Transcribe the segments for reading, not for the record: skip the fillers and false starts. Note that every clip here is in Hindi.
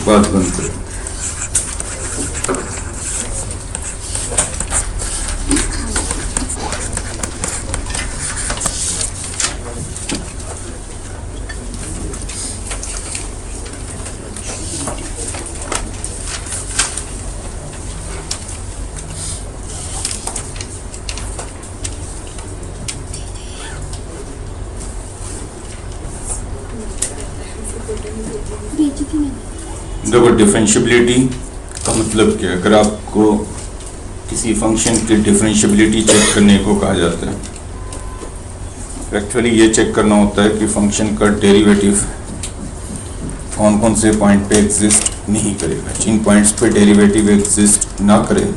बात बंद करें। देखो डिफरेंशियबिलिटी का मतलब क्या है? अगर आपको किसी फंक्शन की डिफरेंशियबिलिटी चेक करने को कहा जाता है, एक्चुअली ये चेक करना होता है कि फंक्शन का डेरिवेटिव कौन कौन से पॉइंट पे एग्जिस्ट नहीं करेगा। जिन पॉइंट्स पे डेरिवेटिव एग्जिस्ट ना करे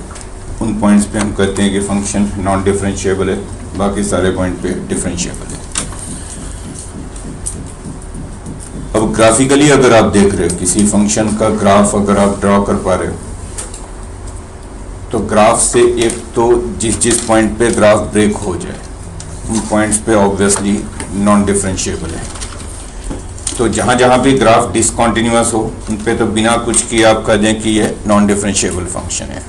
उन पॉइंट्स पे हम कहते हैं कि फंक्शन नॉन डिफरेंशिएबल है, बाकी सारे पॉइंट पे डिफरेंशिएबल है। अब ग्राफिकली अगर आप देख रहे हो किसी फंक्शन का ग्राफ अगर आप ड्रॉ कर पा रहे हो, तो ग्राफ से एक तो जिस जिस पॉइंट पे ग्राफ ब्रेक हो जाए उन पॉइंट्स पे ऑब्वियसली नॉन डिफरेंशिएबल है। तो जहां जहां भी ग्राफ डिसकंटिन्यूअस हो उन पे तो बिना कुछ किए आप कह दें कि ये नॉन डिफरेंशिएबल फंक्शन है।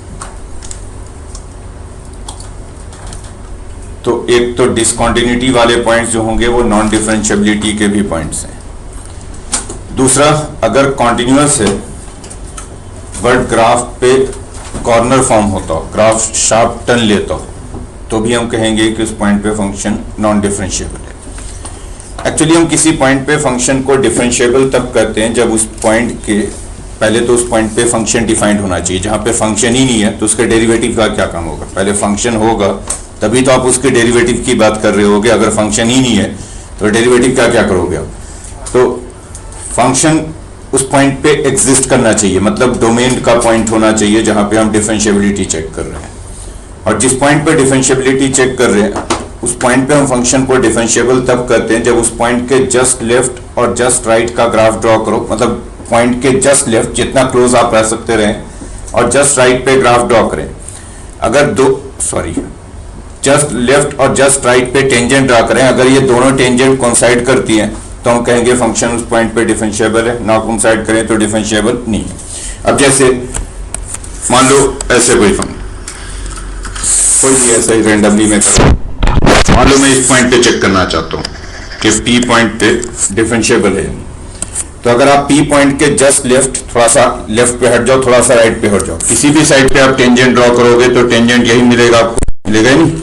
तो एक तो डिसकंटिन्यूटी वाले पॉइंट्स जो होंगे वो नॉन डिफरेंशिएबिलिटी के भी पॉइंट्स हैं। दूसरा, अगर कॉन्टिन्यूअस है बट ग्राफ पे कॉर्नर फॉर्म होता हो, ग्राफ शार्प टर्न लेता हो, तो भी हम कहेंगे कि उस पॉइंट पे फंक्शन नॉन डिफरेंशिएबल है। एक्चुअली हम किसी पॉइंट पे फंक्शन को डिफरेंशिएबल तब कहते हैं जब उस पॉइंट के पहले तो उस पॉइंट पे फंक्शन डिफाइंड होना चाहिए। जहाँ पे फंक्शन ही नहीं है तो उसके डेरिवेटिव का क्या काम होगा? पहले फंक्शन होगा तभी तो आप उसके डेरिवेटिव की बात कर रहे होगे। अगर फंक्शन ही नहीं है तो डेरिवेटिव का क्या करोगे आप? तो फंक्शन उस पॉइंट पे एग्जिस्ट करना चाहिए, मतलब डोमेन का पॉइंट होना चाहिए जहां पे हम डिफरेंशिएबिलिटी चेक कर रहे हैं। और जिस पॉइंट पे डिफरेंशिएबिलिटी चेक कर रहे हैं उस पॉइंट पे हम फंक्शन को डिफरेंशिएबल तब करते हैं जब उस पॉइंट के जस्ट लेफ्ट और जस्ट राइट का ग्राफ ड्रॉ करो, मतलब पॉइंट के जस्ट लेफ्ट जितना क्लोज आप रह सकते रहें और जस्ट राइट पे ग्राफ ड्रॉ करें। अगर जस्ट लेफ्ट और जस्ट राइट पे टेंजेंट ड्रॉ करें, अगर ये दोनों टेंजेंट कोइंसाइड करती हैं तो हम कहेंगे फंक्शन उस पॉइंट पे डिफरेंशिएबल है। ना कोइंसाइड करें तो डिफरेंशिएबल नहीं है। अब जैसे मान लो ऐसे कोई भी ऐसा ही रैंडमली में करो, मान लो मैं इस पॉइंट पे चेक करना चाहता हूँ कि पी पॉइंट पे डिफरेंशिएबल है। तो अगर आप पी पॉइंट के जस्ट लेफ्ट, थोड़ा सा लेफ्ट पे हट जाओ, थोड़ा सा राइट पे हट जाओ, किसी भी साइड पे आप टेंजेंट ड्रॉ करोगे तो टेंजेंट यही मिलेगा आपको, मिलेगा ही नहीं।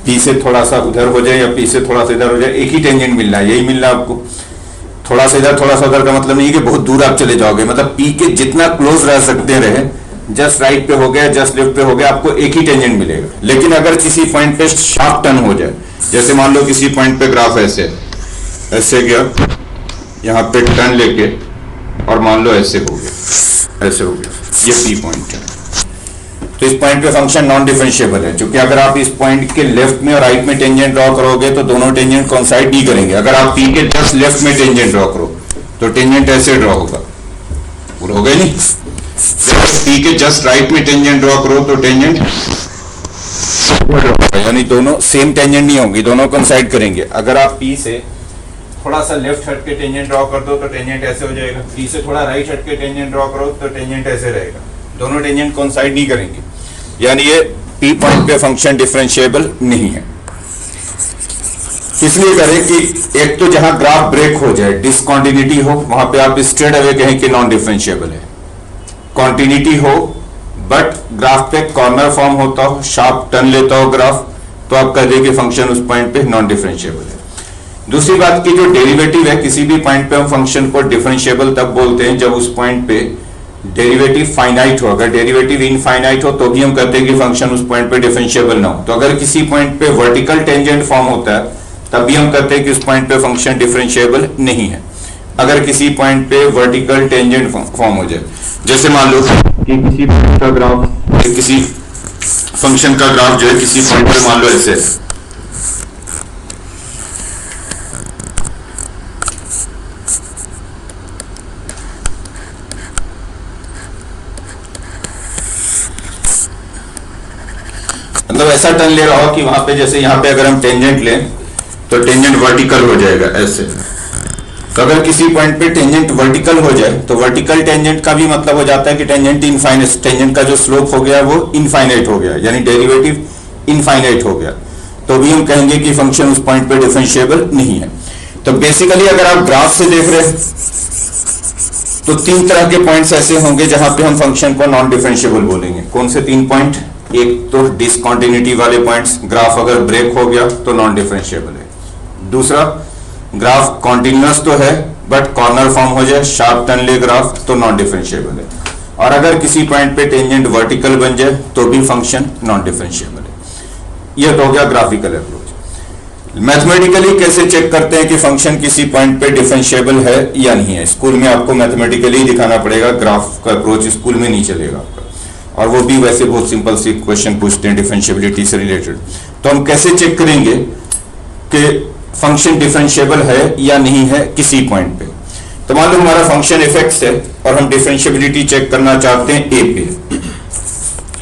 पी से थोड़ा सा उधर हो जाए या पी से थोड़ा सा इधर हो जाए, एक ही टेंजेंट मिल रहा है, यही मिल रहा है आपको। थोड़ा सा इधर थोड़ा सा उधर का मतलब नहीं कि बहुत दूर आप चले जाओगे, मतलब पी के जितना क्लोज रह सकते रहे, जस्ट राइट पे हो गया जस्ट लेफ्ट पे हो गया, आपको एक ही टेंजेंट मिलेगा। लेकिन अगर किसी पॉइंट पे शार्प टर्न हो जाए, जैसे मान लो किसी पॉइंट पे ग्राफ ऐसे गया, यहाँ पे टर्न लेके और मान लो ऐसे हो गया, ऐसे हो गया, ये पी पॉइंट है। तो इस पॉइंट पे फंक्शन नॉन डिफरेंशिएबल है, क्योंकि अगर आप इस पॉइंट के लेफ्ट में और राइट में टेंजेंट ड्रॉ करोगे तो दोनों टेंजेंट कोइंसाइड नहीं करेंगे। अगर आप पी के जस्ट लेफ्ट में टेंजेंट ड्रॉ करो तो टेंजेंट ऐसे ड्रॉ होगा, पूरा हो गया नहीं। पी के जस्ट राइट में टेंजेंट ड्रॉ करो तो टेंजेंट यानी दोनों सेम टेंजेंट नहीं होंगी, दोनों कोइंसाइड करेंगे। अगर आप पी से थोड़ा सा लेफ्ट हट के टेंजेंट ड्रॉ कर दो तो टेंजेंट ऐसे हो जाएगा, पी से थोड़ा राइट हट के टेंजेंट ड्रॉ करो तो टेंजेंट ऐसे रहेगा, दोनों टेंजेंट कोइंसाइड नहीं करेंगे। यानी ये पी पॉइंट पे फंक्शन डिफरेंशिएबल नहीं है। इसलिए करें कि एक तो जहां ग्राफ ब्रेक हो जाए, डिसकंटिन्यूटी हो, वहां पे आप स्ट्रेट अवे कहें कि नॉन डिफरेंशिएबल है। कॉन्टिन्यूटी हो बट ग्राफ पे कॉर्नर फॉर्म होता हो, शार्प टर्न लेता हो ग्राफ, तो आप कह दें कि फंक्शन उस पॉइंट पे नॉन डिफरेंशिएबल है। दूसरी बात की जो डेरिवेटिव है किसी भी पॉइंट पे हम फंक्शन को डिफरेंशिएबल तब बोलते हैं जब उस पॉइंट पे डेरिवेटिव फाइनाइट हो। अगर डेरिवेटिव इनफाइनाइट हो तो भी हम कहते हैं कि फंक्शन उस पॉइंट पे डिफरेंशिएबल ना हो। तो अगर किसी पॉइंट पे वर्टिकल टेंजेंट फॉर्म होता है तब भी हम कहते हैं कि उस पॉइंट पे फंक्शन डिफरेंशिएबल नहीं है। अगर किसी पॉइंट पे वर्टिकल टेंजेंट फॉर्म हो जाए, जैसे मान लो कि किसी पॉइंट का ग्राफ, किसी फंक्शन का ग्राफ जो है किसी पॉइंट पे मान लो ऐसे, मतलब ऐसा टर्न ले रहा हो कि वहां पे जैसे यहाँ पे अगर हम टेंजेंट लें तो टेंजेंट वर्टिकल हो जाएगा ऐसे, तो अगर किसी पॉइंट पे टेंजेंट वर्टिकल हो जाए तो वर्टिकल टेंजेंट का भी मतलब हो जाता है कि टेंजेंट इनफाइनाइट, टेंजेंट का जो स्लोप हो गया वो इनफाइनाइट हो गया, यानी डेरिवेटिव इनफाइनाइट हो गया, तो भी हम कहेंगे कि फंक्शन उस पॉइंट पे डिफरेंशिएबल नहीं है। तो बेसिकली अगर आप ग्राफ से देख रहे हैं तो तीन तरह के पॉइंट्स ऐसे होंगे जहां पे हम फंक्शन को नॉन डिफरेंशिएबल बोलेंगे। कौन से तीन पॉइंट? एक तो डिसकंटिन्यूटी वाले पॉइंट्स, ग्राफ अगर ब्रेक हो गया तो नॉन डिफरेंशिएबल है। दूसरा, ग्राफ कॉन्टिन्यूअस तो है बट कॉर्नर फॉर्म हो जाए, शार्प टर्न ले ग्राफ, तो नॉन डिफरेंशिएबल है। और अगर किसी पॉइंट पे टेंजेंट वर्टिकल बन जाए तो भी फंक्शन नॉन डिफरेंशिएबल है। यह तो हो गया ग्राफिकल अप्रोच। मैथमेटिकली कैसे चेक करते हैं कि फंक्शन किसी पॉइंट पे डिफरेंशिएबल है या नहीं है? स्कूल में आपको मैथमेटिकली दिखाना पड़ेगा, ग्राफ का अप्रोच स्कूल में नहीं चलेगा आपका, और वो भी वैसे बहुत सिंपल सी क्वेश्चन पूछते हैं डिफरेंशिएबिलिटी से रिलेटेड। तो हम कैसे चेक करेंगे कि फंक्शन डिफरेंशिएबल है या नहीं है किसी पॉइंट पे? तो मान लो हमारा फंक्शन f(x) है और हम डिफरेंशिएबिलिटी चेक करना चाहते हैं a पे।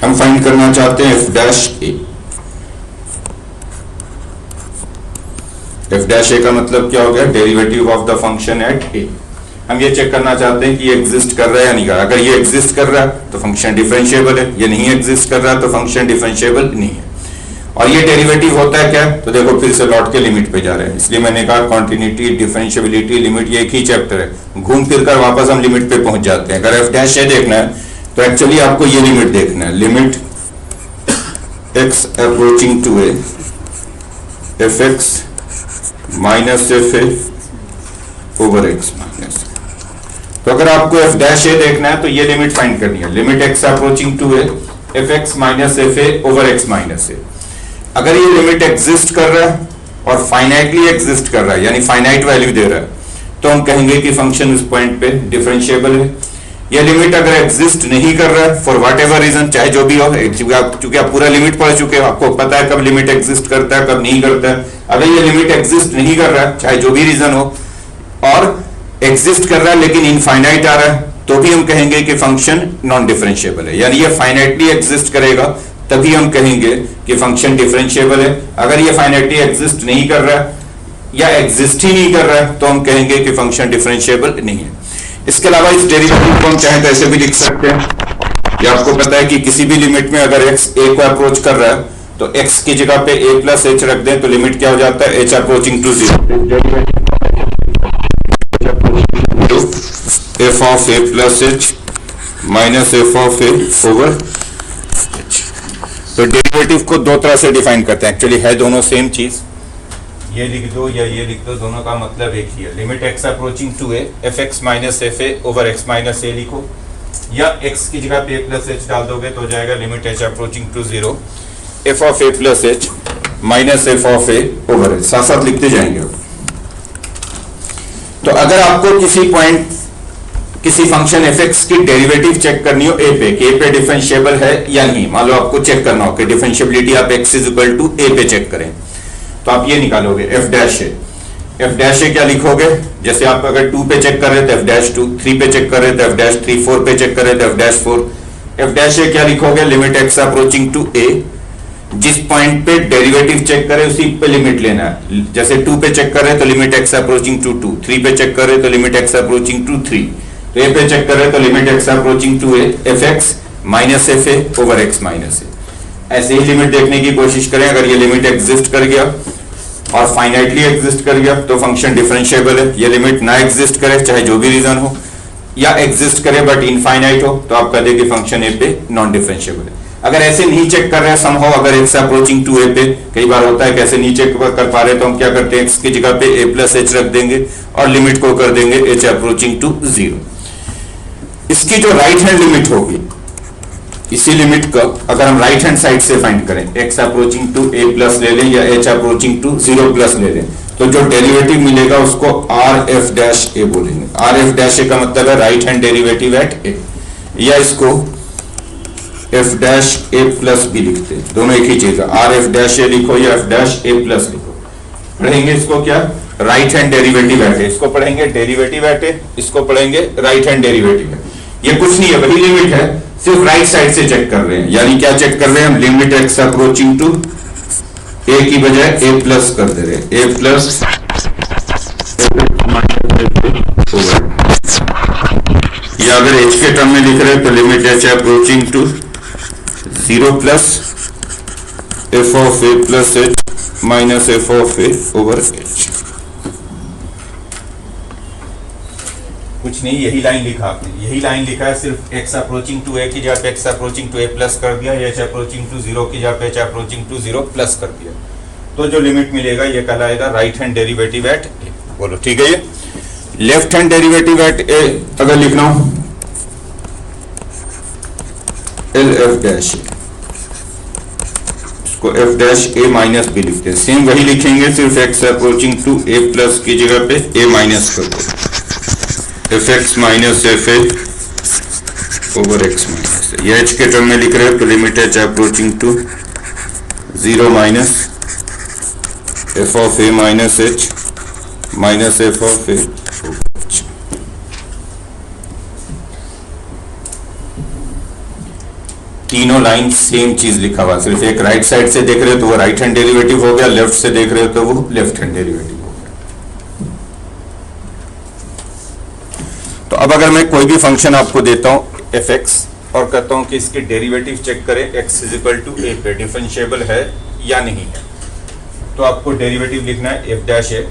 हम फाइंड करना चाहते हैं f'(a). f'(a) का मतलब क्या हो गया? Derivative of the function eight a। हम ये चेक करना चाहते हैं कि ये एग्जिस्ट कर रहा है या नहीं कर रहा। अगर ये एग्जिस्ट कर रहा है तो फंक्शन डिफरेंशिएबल है, ये नहीं एग्जिस्ट कर रहा है तो फंक्शन डिफरेंशिएबल नहीं है। और ये डेरिवेटिव होता है क्या? तो देखो फिर से लौट के लिमिट पे जा रहे हैं, इसलिए मैंने कहा कॉन्टिन्यूटी, डिफरेंशिएबिलिटी, लिमिट, ये एक ही चैप्टर है। घूम फिर कर वापस हम लिमिट पे पहुंच जाते हैं। अगर f'(a) देखना है तो एक्चुअली आपको ये लिमिट देखना है, limit x approaching to a f(x) minus f(a) over x minus. तो अगर आपको f'(a) देखना है तो ये लिमिट फाइंड करनी है, limit x approaching to a f(x) minus f(a) over x minus a। अगर ये लिमिट एग्जिस्ट कर रहा है और फाइनाइटली एग्जिस्ट कर रहा है, यानी फाइनाइट वैल्यू दे रहा है, तो हम कहेंगे कि फंक्शन उस पॉइंट पे डिफरेंशिएबल है। ये लिमिट अगर एग्जिस्ट नहीं कर रहा है फॉर व्हाट एवर रीजन, चाहे जो भी हो, चूंकि आप पूरा लिमिट पढ़ चुके हो, आपको पता है कब लिमिट एग्जिस्ट करता है कब नहीं करता है। अगर ये लिमिट एग्जिस्ट नहीं कर रहा है, चाहे जो भी रीजन हो, और एग्जिस्ट कर रहा है लेकिन इनफाइनाइट आ रहा है, तो भी हम कहेंगे कि फंक्शन नॉन डिफरेंशिएबल है। यानी ये फाइनाइटली एग्जिस्ट करेगा तभी हम कहेंगे कि फंक्शन डिफरेंशिएबल है। अगर ये फाइनाइटली एग्जिस्ट नहीं कर रहा है या एग्जिस्ट ही नहीं कर रहा है तो हम कहेंगे कि फंक्शन डिफरेंशिएबल नहीं है। इसके अलावा इस डेरिवेटिव को हम चाहे तो ऐसे भी लिख सकते हैं, या आपको पता है कि किसी भी लिमिट में अगर x a को अप्रोच कर रहा है तो x की जगह पे a प्लस h रख दें तो लिमिट क्या हो जाता है? h approaching to 0 f of a plus h minus f of a over. तो डेरिवेटिव को दो तरह से डिफाइन करते हैं, एक्चुअली है दोनों सेम चीज, ये लिख दो या ये लिख दो, दोनों का मतलब एक ही है। Limit x approaching to a f(x) minus f(a) over x minus a लिखो, या x की जगह पे a प्लस h डाल दोगे तो हो जाएगा limit h approaching to 0 f of a plus h minus f of a over h। साथ साथ लिखते जाएंगे। तो अगर आपको किसी पॉइंट किसी फंक्शन f(x) की डेरिवेटिव चेक करनी हो a पे, कि a पे डिफरेंशिएबल है या नहीं, मान लो आपको चेक करना हो कि डिफरेंशिएबिलिटी आप x इक्वल टू a पे चेक करें, तो आप ये निकालोगे f'(a). f'(a) क्या लिखोगे? जैसे आप अगर 2 पे चेक कर रहे थे f'2, 3 पे चेक कर रहे थे f'3, 4 पे चेक कर रहे थे f'4। f'(a) क्या लिखोगे? Limit x approaching to a। जिस पॉइंट पे डेरिवेटिव चेक करें उसी पे लिमिट लेना है। जैसे 2 पे चेक कर रहे तो लिमिट x अप्रोचिंग टू 2, 3 पे चेक कर रहे तो लिमिट x अप्रोचिंग टू 3, तो a पे चेक कर रहे तो limit x approaching to a f(x) minus f(a) over x minus a। ऐसे ही लिमिट देखने की कोशिश करें। अगर ये लिमिट एग्जिस्ट कर गया और फाइनाइटली एग्जिस्ट कर गया तो फंक्शन डिफरेंशिएबल है। ये लिमिट ना एग्जिस्ट करे, चाहे जो भी रीजन हो, या एग्जिस्ट करे बट इनफाइनाइट हो, तो आप कह दें कि फंक्शन ए पे नॉन डिफरेंशिएबल है। अगर ऐसे नहीं चेक कर रहे हैं समहाउ, अगर x अप्रोचिंग टू a पे, कई बार होता है कैसे नहीं चेक कर पा रहे तो हम क्या करते हैं, x की जगह पे a प्लस h रख देंगे और लिमिट को कर देंगे h अप्रोचिंग टू 0। इसकी जो राइट हैंड लिमिट होगी, इसी लिमिट का अगर हम राइट हैंड साइड से फाइंड करें, x approaching to a plus ले लें या h अप्रोचिंग टू 0 प्लस ले लें, तो जो डेरिवेटिव मिलेगा उसको rf'(a) बोलेंगे। rf'(a) का मतलब है right hand derivative at a, या इसको f'(a प्लस b लिखते हैं, दोनों एक ही चीज है। rf'(a) लिखो या f'(a प्लस लिखो। पढ़ेंगे इसको क्या? Right hand derivative at a। इसको पढ़ेंगे डेरिवेटिव एट a, इसको पढ़ेंगे राइट हैंड डेरिवेटिव है। ये कुछ नहीं है, वही लिमिट है, सिर्फ राइट साइड से चेक कर रहे हैं। यानी क्या चेक कर रहे हैं हम? Limit x approaching to a की बजाय a प्लस कर दे रहे हैं, a प्लस अगर h के टर्म में लिख रहे हैं तो limit h approaching to 0 plus f of a plus h minus f of a over h। कुछ नहीं, यही लाइन लिखा आपने, यही लाइन लिखा है, सिर्फ x अप्रोचिंग टू a की जगह पे x approaching to a plus कर दिया, h अप्रोचिंग टू 0 की जगह पे h अप्रोचिंग टू 0 प्लस कर दिया। तो जो लिमिट मिलेगा ये कहलाएगा right hand derivative at a। बोलो ठीक है। ये left hand derivative at a अगर लिखना हो एल एफ डैश, इसको f dash a minus b लिखते हैं। सेम वही लिखेंगे, सिर्फ x approaching to a plus की जगह पे ए माइनस कर दो, f x minus f a over x minus. ये एच के टर्म में लिख रहे हैं तो limit h approaching to 0 minus F of A minus H minus F of A. तीनों लाइन सेम चीज लिखा हुआ, सिर्फ एक राइट साइड से देख रहे हो तो वो राइट हैंड डेरिवेटिव हो गया, लेफ्ट से देख रहे हो तो वो लेफ्ट हैंड डेरिवेटिव हो गया। तो अब अगर मैं कोई भी फंक्शन आपको देता हूं एफ एक्स और कहता हूं कि इसके डेरिवेटिव चेक करें एक्स इज इक्वल टू ए पे, डिफरेंशिएबल है या नहीं है, तो आपको डेरिवेटिव लिखना है f dash a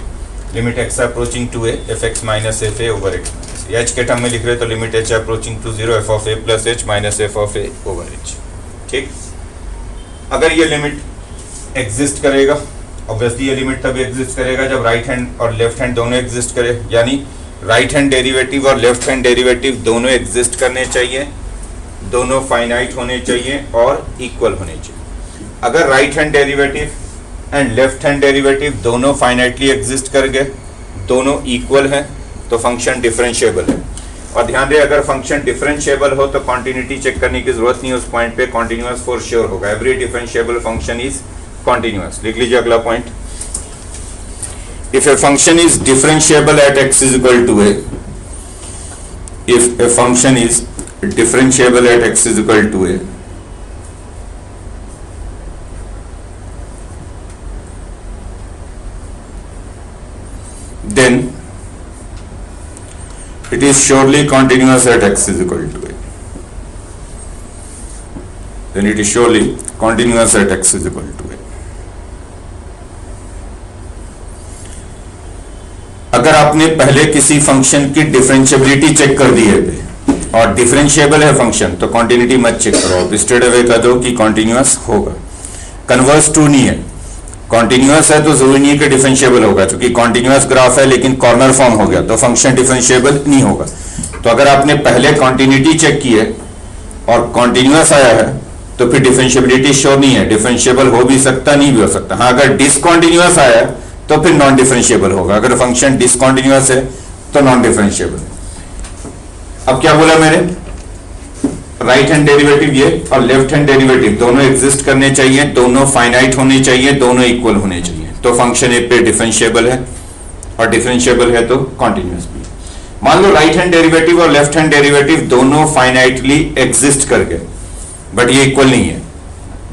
limit x approaching to a f x minus f a over x. H के टर्म में लिख रहे हैं तो limit h approaching to 0 f of a plus h minus F of a over h. ठीक, अगर ये लिमिट एग्जिस्ट करेगा, ऑब्वियसली ये लिमिट तब एग्जिस्ट करेगा जब राइट हैंड और लेफ्ट हैंड दोनों एग्जिस्ट करे, यानी राइट हैंड डेरिवेटिव और लेफ्ट हैंड डेरिवेटिव दोनों एग्जिस्ट करने चाहिए, दोनों फाइनाइट होने चाहिए और इक्वल होने चाहिए। अगर right hand derivative and left hand derivative दोनों फाइनाइटली एग्जिस्ट कर गए, दोनों इक्वल हैं, तो फंक्शन डिफरेंशिएबल है। और ध्यान रहे अगर फंक्शन डिफरेंशिएबल हो तो कॉन्टिन्यूटी चेक करने की जरूरत नहीं है, उस पॉइंट पे कॉन्टिन्यूअस फॉर श्योर होगा। Every differentiable function is continuous. लिख लीजिए अगला point, if a function is differentiable at x is equal to a, if a function is differentiable at x is equal to a, then it is surely continuous at x is equal to a. Then it is surely continuous at x is equal to a. अगर आपने पहले किसी फंक्शन की डिफरेंशिएबिलिटी चेक कर दी है और डिफरेंशिएबल है फंक्शन, तो कॉन्टिन्यूटी मत चेक करो, आप स्ट्रेट अवे कह दो कि कॉन्टिन्यूअस होगा। कन्वर्स टू नहीं है, कॉन्टिन्यूअस है तो जरूरी नहीं है कि डिफरेंशिएबल होगा, क्योंकि कॉन्टिन्यूअस ग्राफ है लेकिन कॉर्नर फॉर्म हो गया तो फंक्शन डिफरेंशिएबल नहीं होगा। तो अगर आपने पहले कॉन्टिन्यूटी चेक की है और कॉन्टिन्यूअस आया है तो फिर डिफरेंशिएबिलिटी श्योर नहीं है, डिफरेंशिएबल हो भी सकता नहीं भी हो सकता। हाँ, अगर डिसकॉन्टिन्यूअस आया है तो फिर नॉन डिफरेंशिएबल होगा, अगर फंक्शन डिसकॉन्टिन्यूअस है तो नॉन डिफरेंशिएबल है। अब क्या बोला मैंने, राइट हैंड डेरिवेटिव ये और लेफ्ट हैंड डेरिवेटिव दोनों एग्जिस्ट करने चाहिए, दोनों फाइनाइट होने चाहिए, दोनों इक्वल होने चाहिए, तो फंक्शन ए पे डिफरेंशिएबल है और डिफरेंशिएबल है तो कॉन्टिन्यूअस भी। मान लो राइट हैंड डेरिवेटिव और लेफ्ट हैंड डेरिवेटिव दोनों फाइनाइटली एग्जिस्ट कर गए बट ये इक्वल नहीं है,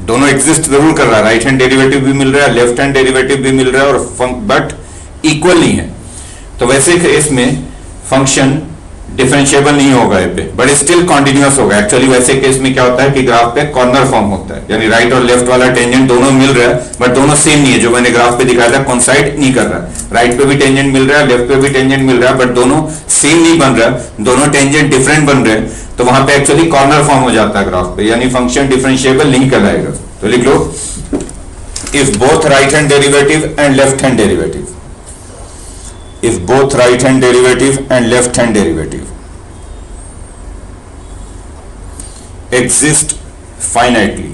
दोनों एग्जिस्ट जरूर कर रहा है, राइट हैंड डेरिवेटिव भी मिल रहा है, लेफ्ट हैंड डेरिवेटिव भी मिल रहा है और बट इक्वल नहीं है, तो वैसे केस में फंक्शन डिफरेंशिएबल नहीं होगा ये पे, बट स्टिल कॉन्टिन्यूअस होगा। एक्चुअली वैसे केस में क्या होता है कि ग्राफ पे कॉर्नर फॉर्म होता है, यानी राइट और लेफ्ट वाला टेंजेंट दोनों मिल रहा है बट दोनों सेम नहीं है, जो मैंने ग्राफ पे दिखाया था कोइंसाइड नहीं कर रहा है, राइट पे भी टेंजेंट मिल रहा है, लेफ्ट पे भी टेंजेंट मिल रहा है बट दोनों सेम नहीं बन रहा, दोनों टेंजेंट डिफरेंट बन रहे हैं, तो वहां पे एक्चुअली कॉर्नर फॉर्म हो जाता है ग्राफ पे, यानी फंक्शन डिफरेंशिएबल नहीं कहलाएगा। तो लिख लो, if both right hand derivative and left hand derivative, if both right hand derivative and left hand derivative exist finitely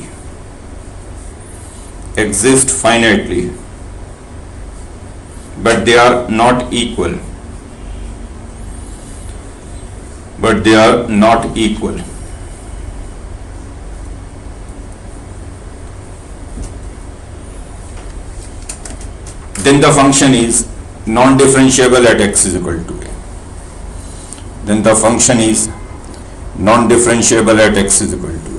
but they are not equal, then the function is non-differentiable at x is equal to a. Then the function is non-differentiable at x is equal to a.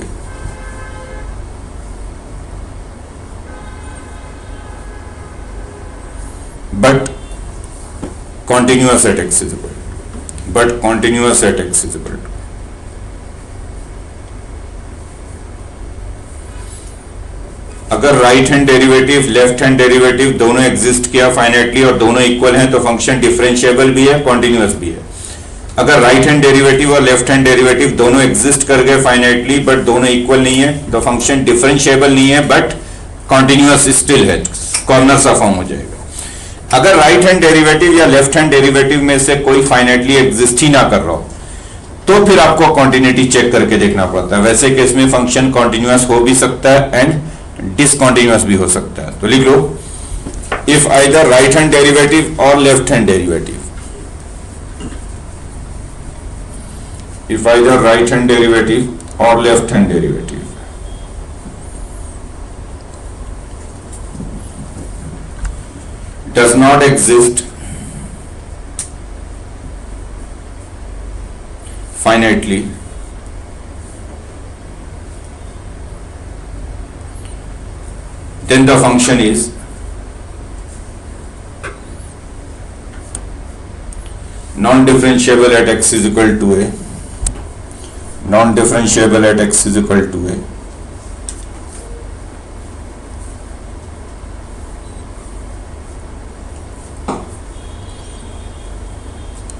But continuous at x is equal to. But continuous at x is equal to. अगर right hand derivative left hand derivative दोनों एग्जिस्ट किया फाइनाइटली और दोनों इक्वल हैं तो फंक्शन डिफरेंशिएबल भी है, कॉन्टिन्यूअस भी है। अगर राइट हैंड डेरिवेटिव और लेफ्ट हैंड डेरिवेटिव दोनों एग्जिस्ट कर गए फाइनाइटली बट दोनों इक्वल नहीं है तो फंक्शन डिफरेंशिएबल नहीं है बट कॉन्टिन्यूअस स्टिल है, कॉर्नर सा फॉर्म हो जाएगा। अगर राइट हैंड डेरिवेटिव या लेफ्ट हैंड डेरिवेटिव में से कोई फाइनाइटली एग्जिस्ट ही ना कर रहा हो तो फिर आपको कॉन्टिन्यूटी चेक करके देखना पड़ता है। वैसे केस में फंक्शन कॉन्टिन्यूअस हो भी सकता है एंड डिसकॉन्टिन्यूअस भी हो सकता है। तो लिख लो, if either right hand derivative और left hand derivative, if either right hand derivative or left hand derivative does not exist finitely, then the function is non-differentiable at x is equal to a, non-differentiable at x is equal to a,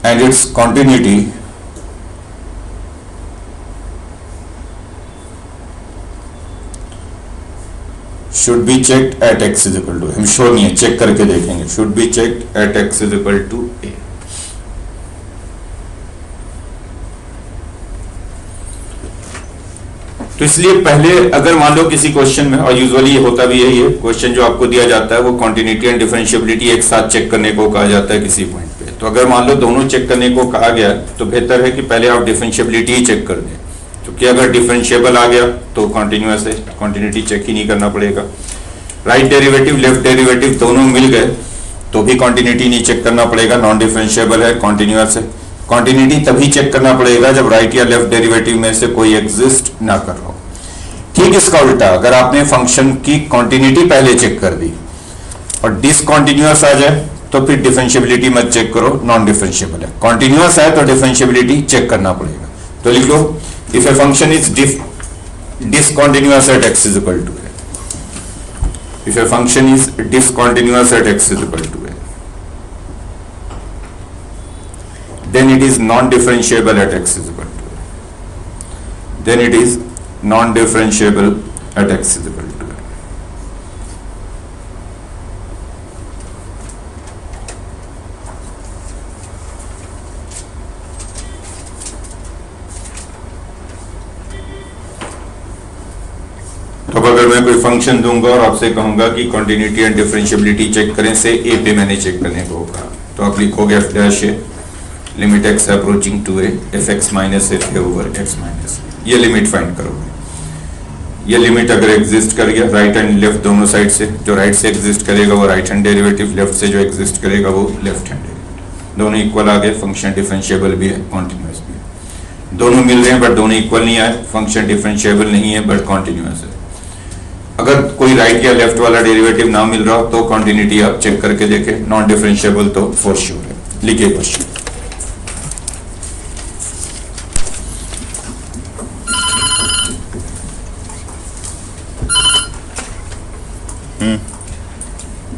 and its continuity should be checked at x is equal to, हम श्योर नहीं है, चेक करके देखेंगे, should be checked at x is equal to a। तो इसलिए पहले अगर मान लो किसी क्वेश्चन में, और यूजुअली ये होता भी है, ये क्वेश्चन जो आपको दिया जाता है वो कॉन्टिन्यूटी एंड डिफरेंशिएबिलिटी एक साथ चेक करने को कहा जाता है किसी पॉइंट पे। तो अगर मान लो दोनों चेक करने को कहा गया तो बेहतर है कि पहले आप डिफरेंशिएबिलिटी ही चेक कर दें, क्योंकि अगर डिफरेंशिएबल आ गया तो कॉन्टिन्यूअस है, कॉन्टिन्यूटी चेक ही नहीं करना पड़ेगा। राइट डेरिवेटिव लेफ्ट डेरिवेटिव दोनों मिल गए तो भी कॉन्टिन्यूटी नहीं चेक करना पड़ेगा, नॉन डिफरेंशिएबल है, कॉन्टिन्यूअस है। कॉन्टिन्यूटी तभी चेक करना पड़ेगा जब राइट या लेफ्ट डेरिवेटिव में से कोई एग्जिस्ट ना कर रहा हो। ठीक इसका उल्टा, अगर आपने फंक्शन की कॉन्टिन्यूटी पहले चेक कर दी और डिसकॉन्टिन्यूअस आ जाए तो फिर डिफरेंशिएबिलिटी मत चेक करो, नॉन डिफरेंशिएबल है। कॉन्टिन्यूअस है तो डिफरेंशिएबिलिटी चेक करना पड़ेगा। तो लिख लो, if a function is discontinuous at x is equal to a, if a function is discontinuous at x is equal to a, then it is non-differentiable at x is equal to a, then it is non-differentiable at x is equal to a। तो अब अगर मैं कोई फंक्शन दूंगा और आपसे कहूंगा कि कॉन्टिन्यूटी एंड डिफरेंशिएबिलिटी चेक करें, से ए पे मैंने चेक करने को कहा, तो आप लिखोगे f dash a limit x approaching to a f x minus a over x minus, ये लिमिट फाइंड करोगे। ये लिमिट अगर एग्जिस्ट कर गया राइट एंड लेफ्ट दोनों साइड से, जो राइट से एग्जिस्ट करेगा वो राइट हैंड डेरिवेटिव, लेफ्ट से जो एग्जिस्ट करेगा वो लेफ्ट हैंड डेरिवेटिव, दोनों इक्वल आ गए, फंक्शन डिफरेंशिएबल भी है, कॉन्टिन्यूअस भी है। दोनों मिल रहे हैं बट दोनों इक्वल नहीं आए, फंक्शन डिफरेंशिएबल नहीं है बट कॉन्टिन्यूअस है। अगर कोई राइट या लेफ्ट वाला डेरिवेटिव ना मिल रहा हो तो कॉन्टिन्यूटी आप चेक करके देखें, नॉन डिफरेंशिएबल तो फॉर श्योर है। लिखिए क्वेश्चन।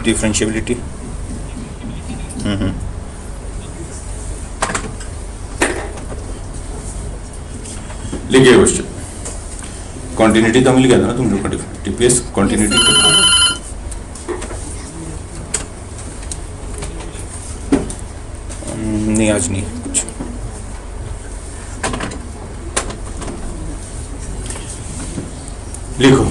डिफरेंशिएबिलिटी लिखिए क्वेश्चन। कॉन्टिन्यूटी तो मिल गया ना तुम लोग को, टीपीएस कॉन्टिन्यूटी नहीं, आज नहीं कुछ। लिखो,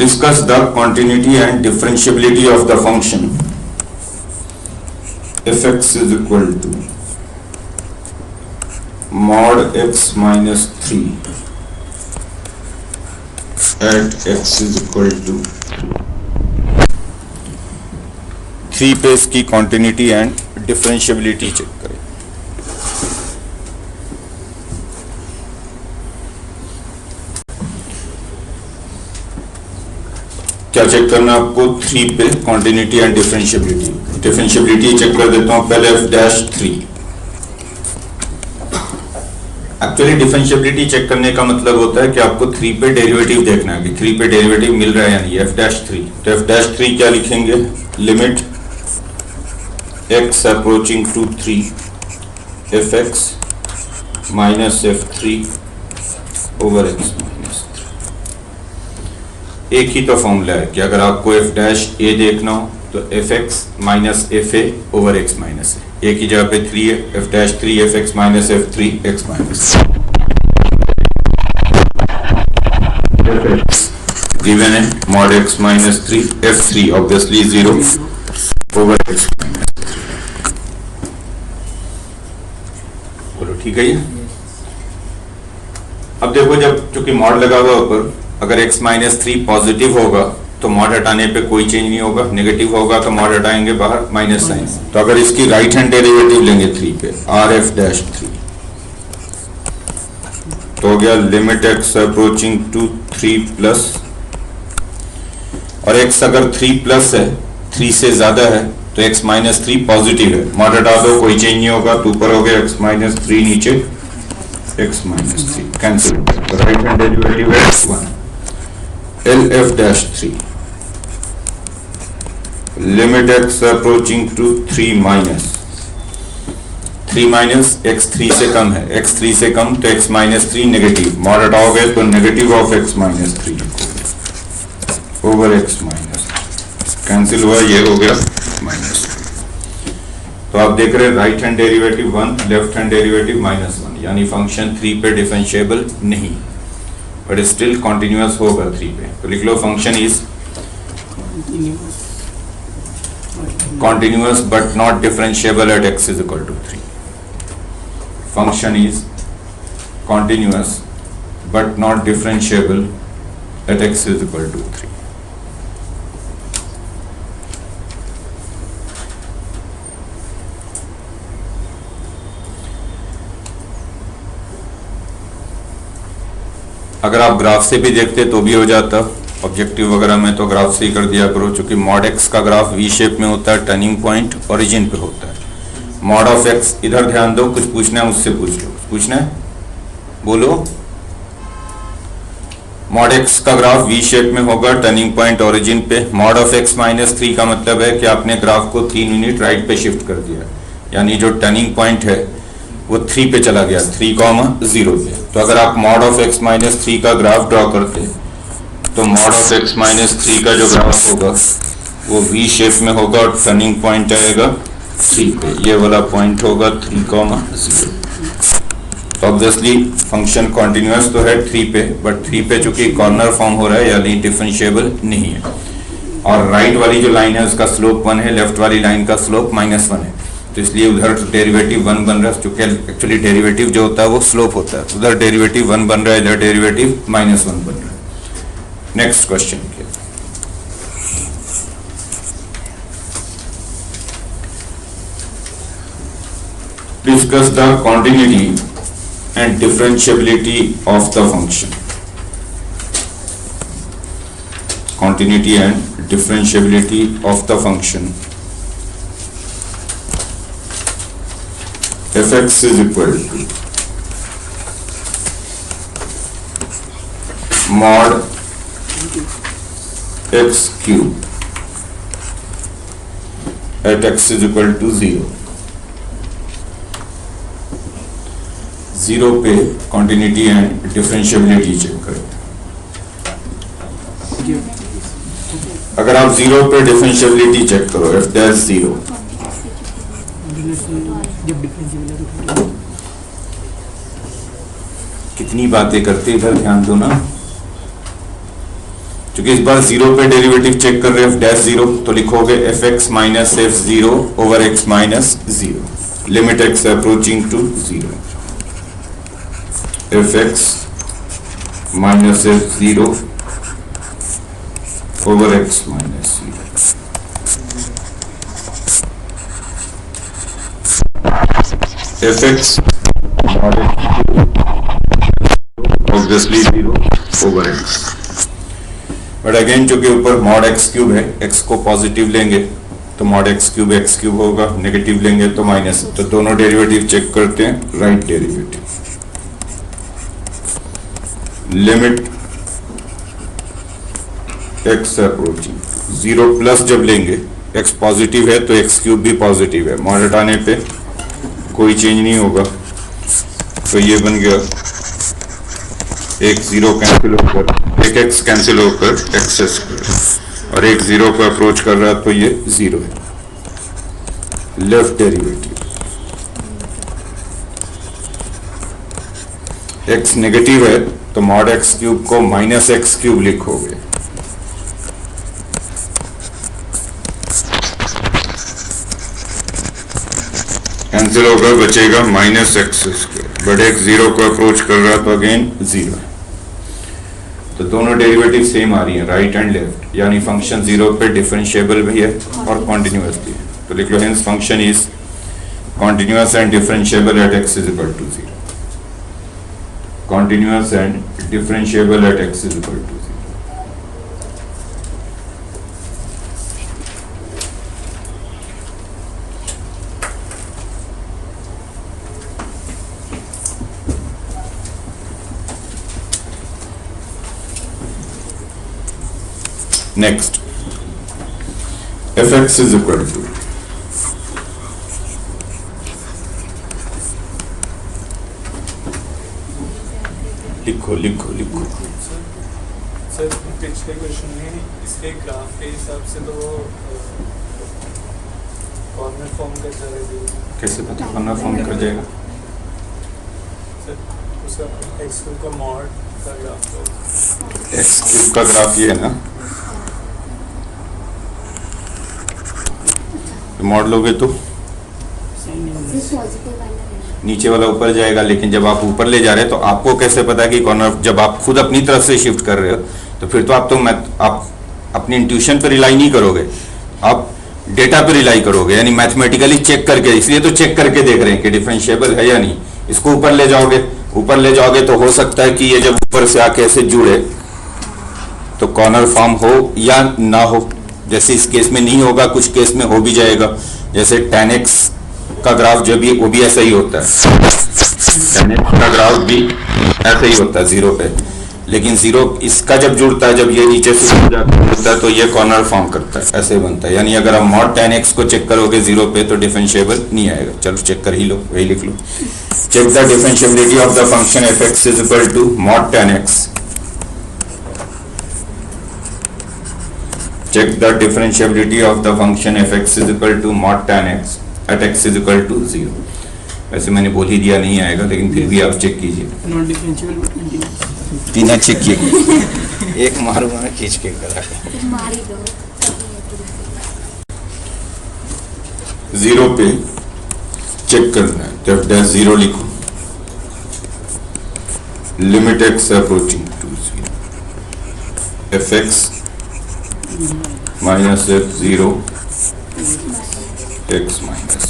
discuss the continuity and differentiability of the function f(x) is equal to mod x minus 3 at x is equal to 3 पे इसकी continuity and differentiability चेक करें। क्या चेक करना आपको? 3 पे continuity and differentiability. Differentiability check कर देता हूं पहले, f' 3 एक्चुअली डिफरेंशिएबिलिटी चेक करने का मतलब होता है कि आपको 3 पे डेरिवेटिव देखना है कि 3 पे डेरिवेटिव मिल रहा है या नहीं। f'3 तो f'3 क्या लिखेंगे, limit x approaching to 3 fx minus f3 over x minus 3। एक ही तो फॉर्मूला है कि अगर आपको f' देखना हो तो fx minus fa over x minus a, एक ही जगह पे 3 है, f'3 fx minus f3 x minus given है mod x minus 3 f3 obviously 0 over x minus 3। बोलो ठीक है ये। अब देखो जब चूंकि मॉड लगा हुआ ऊपर, अगर x माइनस 3 पॉजिटिव होगा तो मॉड हटाने पे कोई चेंज नहीं होगा, नेगेटिव होगा तो मॉड हटाएंगे बाहर माइनस साइन। तो अगर इसकी राइट हैंड डेरिवेटिव लेंगे 3 पे rf'3 तो हो गया limit x approaching to 3 plus, और x अगर 3 प्लस है 3 से ज्यादा है तो x माइनस 3 पॉजिटिव है, मॉड हटा दो कोई चेंज नहीं होगा, तो ऊपर हो गया x माइनस 3 नीचे x minus 3 cancel, right hand derivative है 1 lf'3 limit x approaching to 3 minus x 3 से कम है, x 3 से कम तो x माइनस 3 नेगेटिव, मॉड हटाओगे तो negative of x minus 3 over x minus cancel हुआ, ये हो गया माइनस। तो आप देख रहे हैं right hand derivative 1, left hand derivative -1, यानी फंक्शन 3 पे डिफरेंशिएबल नहीं, बट स्टिल कॉन्टिन्यूअस होगा 3 पे। तो लिख लो function is continuous but not differentiable at x is equal to 3. Function is continuous but not differentiable at x is equal to 3. अगर आप ग्राफ से भी देखते तो भी हो जाता, ऑब्जेक्टिव वगैरह में तो ग्राफ से ही कर दिया करो, क्योंकि मॉड एक्स का ग्राफ वी शेप में होता है, टर्निंग पॉइंट ओरिजिन पे होता है। मॉड ऑफ एक्स, इधर ध्यान दो, कुछ पूछना है मुझसे पूछ लो, पूछना है बोलो। मॉड एक्स का ग्राफ वी शेप में होगा, टर्निंग पॉइंट ओरिजिन पे। मॉड ऑफ एक्स माइनस 3 का मतलब है कि आपने ग्राफ को 3 यूनिट राइट पे शिफ्ट कर दिया, यानी जो टर्निंग पॉइंट है वो 3 पे चला गया, 3,0 पे। तो अगर आप मॉड ऑफ एक्स माइनस 3 का ग्राफ ड्रॉ करते तो मॉड ऑफ x माइनस 3 का जो ग्राफ होगा वो v शेप में होगा और टर्निंग पॉइंट आएगा 3 पे, ये वाला पॉइंट होगा 3,0। ऑब्वियसली फंक्शन कॉन्टिन्यूअस तो है 3 पे, बट 3 पे चूंकि कॉर्नर फॉर्म हो रहा है यानी डिफरेंशिएबल नहीं है, और राइट वाली जो लाइन है उसका स्लोप 1 है, लेफ्ट वाली लाइन का स्लोप -1 है, तो इसलिए उधर डेरिवेटिव 1 बन रहा है, चूंकि एक्चुअली डेरिवेटिव जो होता है वो स्लोप होता है, उधर डेरिवेटिव 1 बन रहा है, इधर डेरिवेटिव -1 बन रहा है। नेक्स्ट क्वेश्चन के discuss the continuity and differentiability of the function. Continuity and differentiability of the function fx is equal to mod x cube at x is equal to 0 पे कॉन्टिन्यूटी एंड डिफरेंशिएबिलिटी चेक करें। अगर आप 0 पे डिफरेंशिएबिलिटी चेक करो f'0, कितनी बातें करते इधर ध्यान दो ना, क्योंकि इस बार 0 पे डेरिवेटिव चेक कर रहे हैं f'0, तो लिखोगे fx minus f0 over x minus 0, limit x approaching to 0, fx minus f0 over x minus 0, fx obviously 0 over x, but again चूंकि ऊपर मॉड एक्स क्यूब है, x को पॉजिटिव लेंगे तो मॉड एक्स क्यूब होगा, नेगेटिव लेंगे तो माइनस, तो दोनों डेरिवेटिव चेक करते हैं, right derivative limit x approaching 0 plus जब लेंगे, x पॉजिटिव है तो x क्यूब भी पॉजिटिव है, मॉड हटाने पे कोई चेंज नहीं होगा, तो ये बन गया एक 0 कैंसिल होकर एक x कैंसिल होकर x स्क्वायर, और एक 0 को अप्रोच कर रहा है तो ये 0 है। लेफ्ट डेरिवेटिव x नेगेटिव है तो मॉड x क्यूब को माइनस एक्स क्यूब लिखोगे, कैंसिल होकर बचेगा माइनस एक्स स्क्वायर, बट एक 0 को अप्रोच कर रहा है तो अगेन 0 है। तो दोनों डेरिवेटिव सेम आ रही हैं, राइट एंड लेफ्ट, यानी फंक्शन 0 पे डिफरेंशिएबल भी है और कॉन्टिन्यूअस भी है। तो लिख लो hence function is continuous and differentiable at x is equal to 0। Continuous and differentiable at x is equal to 0। Next, fx is equal to लिखो लिखो लिखो। सर पिछले क्वेश्चन में इसके ग्राफ के हिसाब से तो वो कॉर्नर फॉर्म कर जाएगा। कैसे पता कॉर्नर फॉर्म कर जाएगा? सर उसका एक्स क्यूब का मॉड का ग्राफ तो एक्स क्यूब का ग्राफ ये है ना, मॉड लोगे तो नीचे वाला ऊपर जाएगा, लेकिन जब आप ऊपर ले जा रहे हैं तो आपको कैसे पता कि कॉर्नर, जब आप खुद अपनी तरफ से शिफ्ट कर रहे हो तो फिर तो आप अपनी इंट्यूशन पर रिलाई नहीं करोगे, आप डेटा पे रिलाई करोगे, यानी मैथमेटिकली चेक करके, इसलिए तो चेक करके देख रहे हैं कि डिफरेंशिएबल है या नहीं। इसको ऊपर ले जाओगे तो हो सकता है कि ये जब ऊपर से आके ऐसे जुड़े तो कॉर्नर फॉर्म हो या ना हो, जैसे इस केस में नहीं होगा, कुछ केस में हो भी जाएगा। जैसे tan x का ग्राफ जो भी, वो भी ऐसा ही होता है, tan x का ग्राफ भी ऐसा ही होता है 0 पे, लेकिन 0 इसका जब जुड़ता है, जब ये नीचे से जुड़ता है तो ये कॉर्नर फॉर्म करता है, ऐसे बनता है। यानी अगर आप मॉड tan x को चेक करोगे 0 पे तो डिफरेंशिएबल नहीं आएगा। चलो चेक कर ही लो, वही लिख लो। Check the differentiability of the function fx is equal to mod tan x। Check the differentiability of the function fx is equal to mod tan x at x is equal to 0। वैसे मैंने बोल ही दिया नहीं आएगा, लेकिन फिर भी आप चेक कीजिए। नॉट डिफरेंशिएबल तीन चेक किए, एक मारूंगा मैं खींच के करा के। 0 पे चेक करना है तो f' 0 लिखो, limit x approaching to 0 fx minus f0 x minus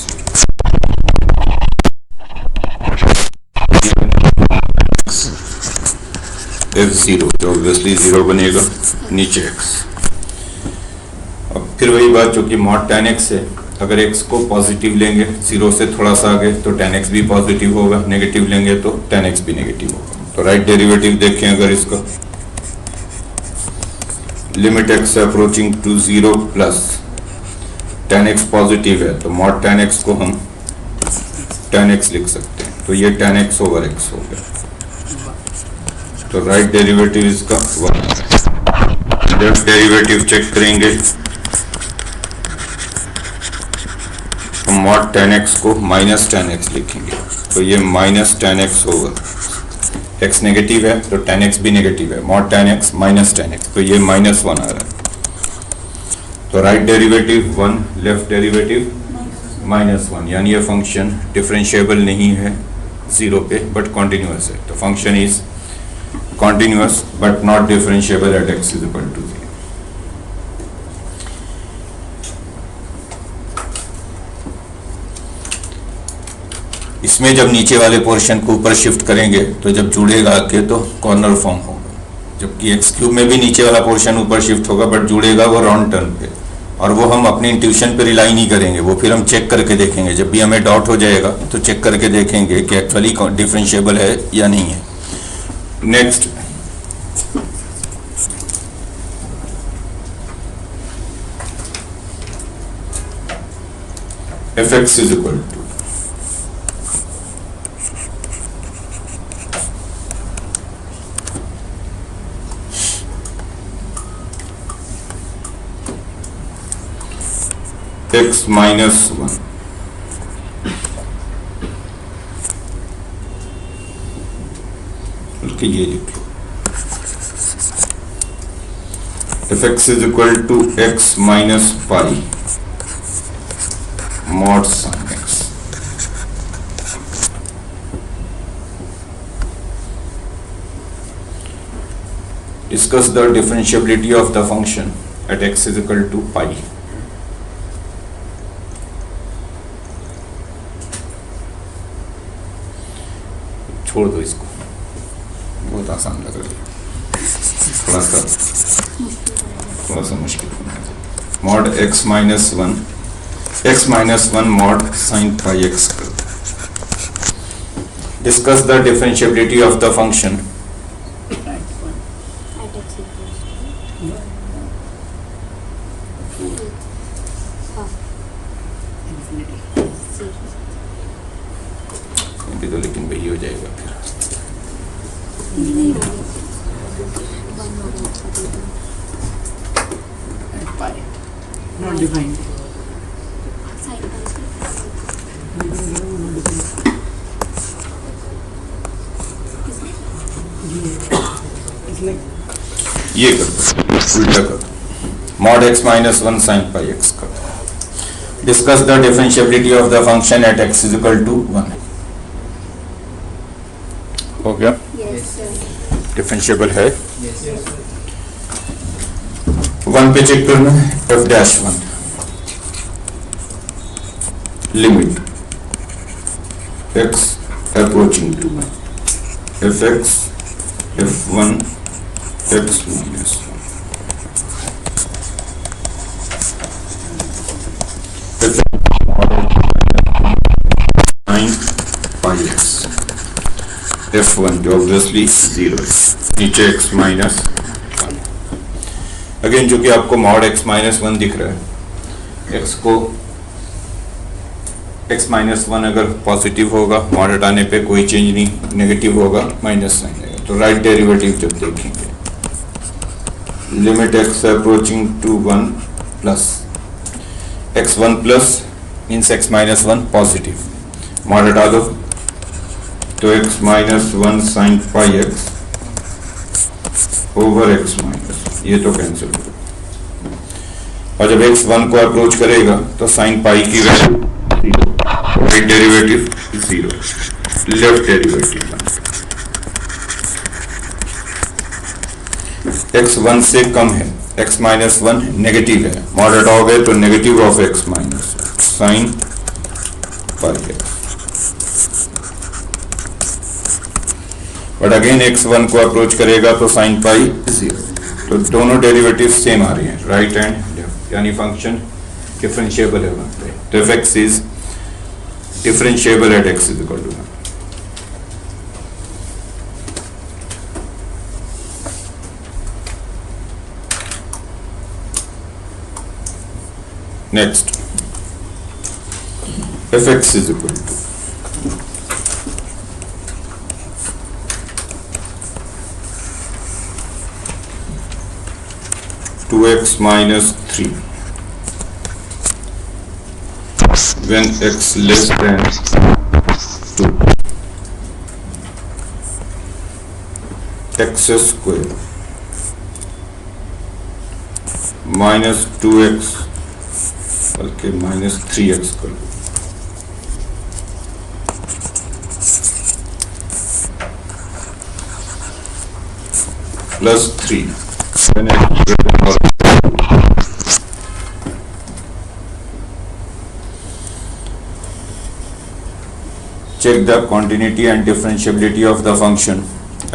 f0 जो ऑब्वियसली 0 बनेगा, नीचे x। अब फिर वही बात, जो कि मॉड tan x है, अगर x को पॉजिटिव लेंगे 0 से थोड़ा सा आगे तो tan x भी पॉजिटिव होगा, नेगेटिव लेंगे तो tan x भी नेगेटिव होगा। तो राइट डेरिवेटिव देखें अगर इसका, limit x approaching to 0 plus tan x positive है तो मॉड tan x को हम tan x लिख सकते हैं, तो ये tan x ओवर x हो गया। तो राइट डेरिवेटिव इसका 1। लेफ्ट डेरिवेटिव चेक करेंगे तो मॉड tan x को माइनस tan x लिखेंगे, तो ये minus tan x over x negative है तो tan x भी नेगेटिव है, mod tan x minus tan x, तो ये -1 आ रहा है। तो राइट डेरिवेटिव 1, लेफ्ट डेरिवेटिव -1, यानी ये फंक्शन डिफरेंशिएबल नहीं है 0 पे बट कॉन्टिन्यूअस है। तो function is continuous but not differentiable at x is equal to 0। इसमें जब नीचे वाले पोर्शन को ऊपर शिफ्ट करेंगे तो जब जुड़ेगा आके तो कॉर्नर फॉर्म होगा, जबकि एक्स क्यूब में भी नीचे वाला पोर्शन ऊपर शिफ्ट होगा बट जुड़ेगा वो राउंड टर्न पे, और वो हम अपनी इंट्यूशन पे रिलाई नहीं करेंगे, वो फिर हम चेक करके देखेंगे। जब भी हमें डाउट हो जाएगा तो चेक करके देखेंगे कि एक्चुअली डिफरेंशिएबल है या नहीं है। Next, fx is equal to x minus 1 बल्कि ये लिख लो, fx is equal to x minus pi mod sin x. Discuss the differentiability of the function at x is equal to pi. छोड़ दो इसको, बहुत आसान लग रहा है, थोड़ा सा मुश्किल होना है। Mod x minus one mod sine pi x कर दो। Discuss the differentiability of the function तो, लेकिन वही हो जाएगा फिर। Not defined. It's like ये कर दो, उल्टा कर दो, mod x minus one sine pi x कर दो। Discuss the differentiability of the function at x is equal to 1। हो गया? डिफरेंशिएबल है। 1 पे चेक करना है, f'1 limit x approaching to fx f1 x minus 1 9 pi x f1 जो ऑब्वियसली 0 है, नीचे x माइनस 1। अगेन जो कि आपको मॉड x माइनस 1 दिख रहा है, x को x माइनस 1 अगर पॉजिटिव होगा, मॉड हटाने पे कोई चेंज नहीं, नेगेटिव होगा माइनस साइन आएगा। तो राइट डेरिवेटिव जब देखेंगे, limit x approaching to 1 plus x1 plus means x minus 1 positive, mod हटा दो तो x minus 1 sine pi x over x minus, ये तो कैंसिल हो गया। और जब x 1 को अप्रोच करेगा तो साइन पाई की value 0, right derivative 0, left derivative 1। x 1 से कम है, x माइनस 1 नेगेटिव है, मॉड हटाओगे तो negative of x minus sign pi x। But again x1 को अप्रोच करेगा तो साइन पाई 0, तो दोनों डेरिवेटिव सेम आ रहे हैं, राइट एंड लेफ्ट, यानी फंक्शन डिफरेंशिएबल है वहां पे। तो fx is differentiable at x is equal to 1। Next, fx is equal to 2x minus 3 when x less than 2, x square minus 2x बल्कि minus 3x कर लो, plus 3 when x greater than or check the continuity and differentiability of the function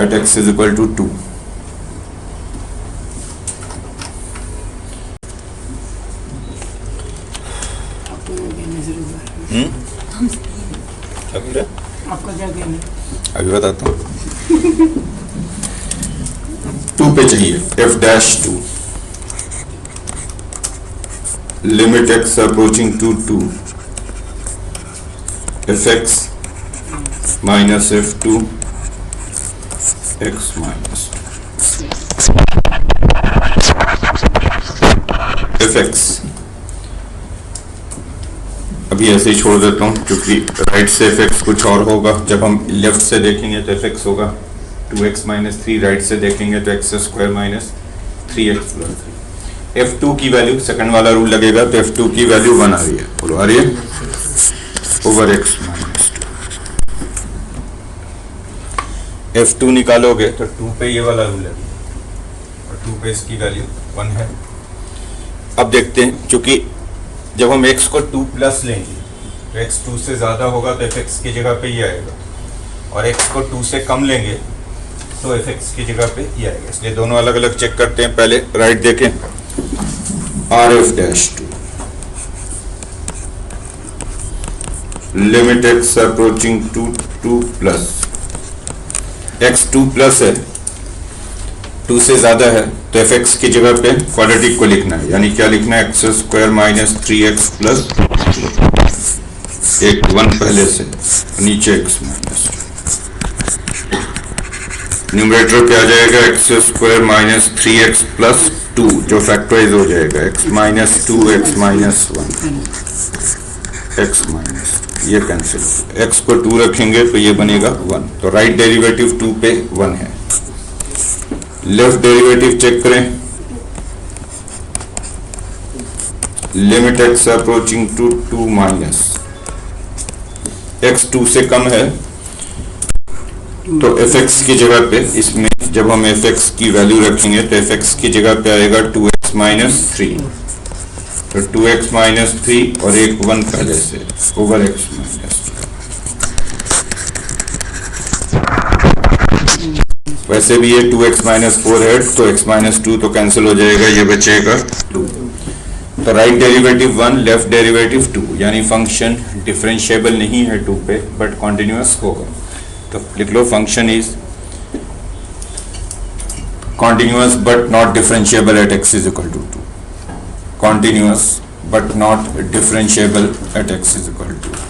at x is equal to 2. आपका क्या कहना है? अभी बताता हूँ। 2 पे चाहिए, f'2 limit x approaching to 2 fx minus f2 x minus fx। अभी ऐसे ही छोड़ देता हूँ क्योंकि राइट से fx कुछ और होगा, जब हम लेफ्ट से देखेंगे तो fx होगा 2x माइनस 3, राइट से देखेंगे तो x square minus 3x plus 3। f2 की वैल्यू, सेकंड वाला रूल लगेगा तो f2 की वैल्यू 1 आ रही है, बोलो आ रही है, ओवर x माइनस 2। f2 निकालोगे तो 2 पे ये वाला रूल लगेगा और 2 पे इसकी वैल्यू 1 है। अब देखते हैं, क्योंकि जब हम x को 2 प्लस लेंगे तो x 2 से ज़्यादा होगा तो fx की जगह पे ये आएगा, और x को 2 से कम लेंगे तो fx की जगह पे ये आएगा। इसलिए दोनों अलग अलग चेक करते हैं। पहले राइट देखें, rf dash 2 limit x approaching to 2 plus, x 2 plus है, 2 से ज्यादा है तो fx की जगह पे क्वाड्रेटिक को लिखना है, यानी क्या लिखना है, x square minus 3x plus एक 1 पहले से, नीचे x माइनस 2। न्यूमरेटर क्या आ जाएगा, x square minus 3x plus 2 जो फैक्टराइज हो जाएगा, x minus 2 x minus 1 x minus, ये कैंसिल, x को 2 रखेंगे तो ये बनेगा 1। तो राइट डेरिवेटिव 2 पे 1 है। लेफ्ट डेरिवेटिव चेक करें, limit x approaching to 2 minus, x 2 से कम है तो fx की जगह पे, इसमें जब हम fx की वैल्यू रखेंगे तो fx की जगह पे आएगा 2x माइनस 3, तो 2x माइनस 3 और एक 1 पहले से, ओवर x माइनस 2। वैसे भी ये 2x माइनस 4 है तो x माइनस 2 तो कैंसिल हो जाएगा, ये बचेगा 2। तो राइट डेरिवेटिव 1, लेफ्ट डेरिवेटिव 2, यानी फंक्शन डिफरेंशिएबल नहीं है 2 पे बट कॉन्टिन्यूअस होगा। तो लिख लो, function is continuous but not differentiable at x is equal to 2, continuous but not differentiable at x is equal to 2।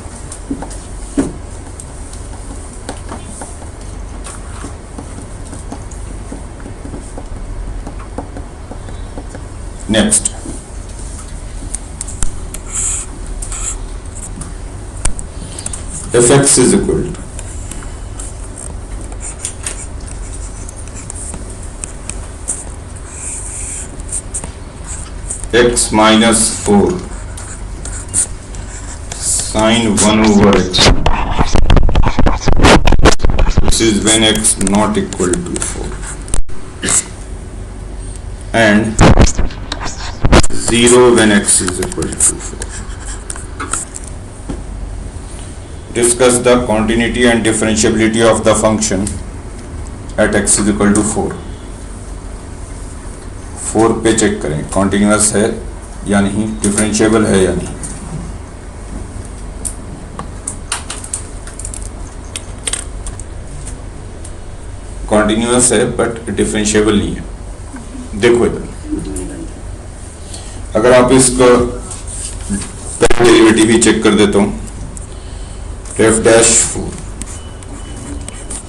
Next, fx is equal to x minus 4 sine 1 over x. This is when x not equal to 4 and 0 when x is equal to 4. Discuss the continuity and differentiability of the function at x is equal to 4. 4 पे चेक करें कॉन्टिन्यूअस है या नहीं, डिफरेंशिएबल है या नहीं। कॉन्टिन्यूअस है बट डिफरेंशिएबल नहीं है। देखो इधर, अगर आप इसका पहला डेरिवेटिव ही चेक कर देता हूं, f डैश 4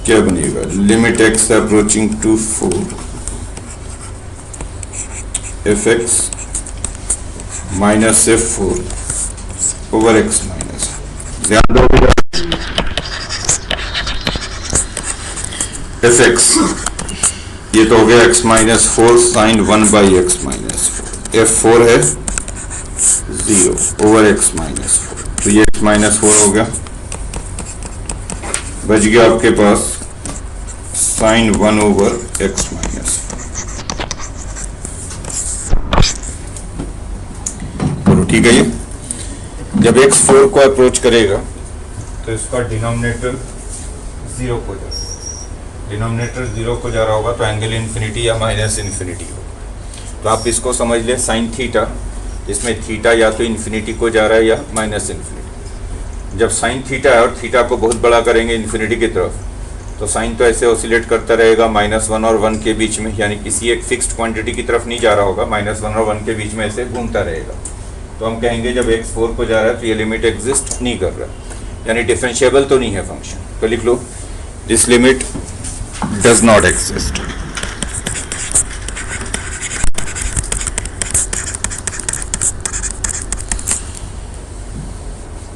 क्या बनेगा, limit x approaching to 4 fx minus f4 over x minus, ध्यान दो fx, ये तो हो गया x minus 4 sine 1 by x minus 4, f4 है 0 ओवर x माइनस 4, तो ये x माइनस 4 हो गया, बच गया आपके पास साइन 1 ओवर x माइनस 4। ठीक है, ये जब x 4 को अप्रोच करेगा तो इसका डिनोमिनेटर 0 को जा, डिनोमिनेटर 0 को जा रहा होगा तो एंगल इन्फिनिटी या माइनस इन्फिनिटी होगा। तो आप इसको समझ लें साइन थीटा, इसमें थीटा या तो इन्फिनिटी को जा रहा है या माइनस इन्फिनिटी। जब साइन थीटा है और थीटा को बहुत बड़ा करेंगे इन्फिनिटी की तरफ, तो साइन तो ऐसे ऑसिलेट करता रहेगा -1 और 1 के बीच में, यानी किसी एक फिक्स्ड क्वांटिटी की तरफ नहीं जा रहा होगा, -1 और 1 के बीच में ऐसे घूमता रहेगा। तो हम कहेंगे जब x 4 को जा रहा है तो ये लिमिट एग्जिस्ट नहीं कर रहा। यानी डिफरेंशिएबल तो नहीं है फंक्शन, तो लिख लो this limit does not exist.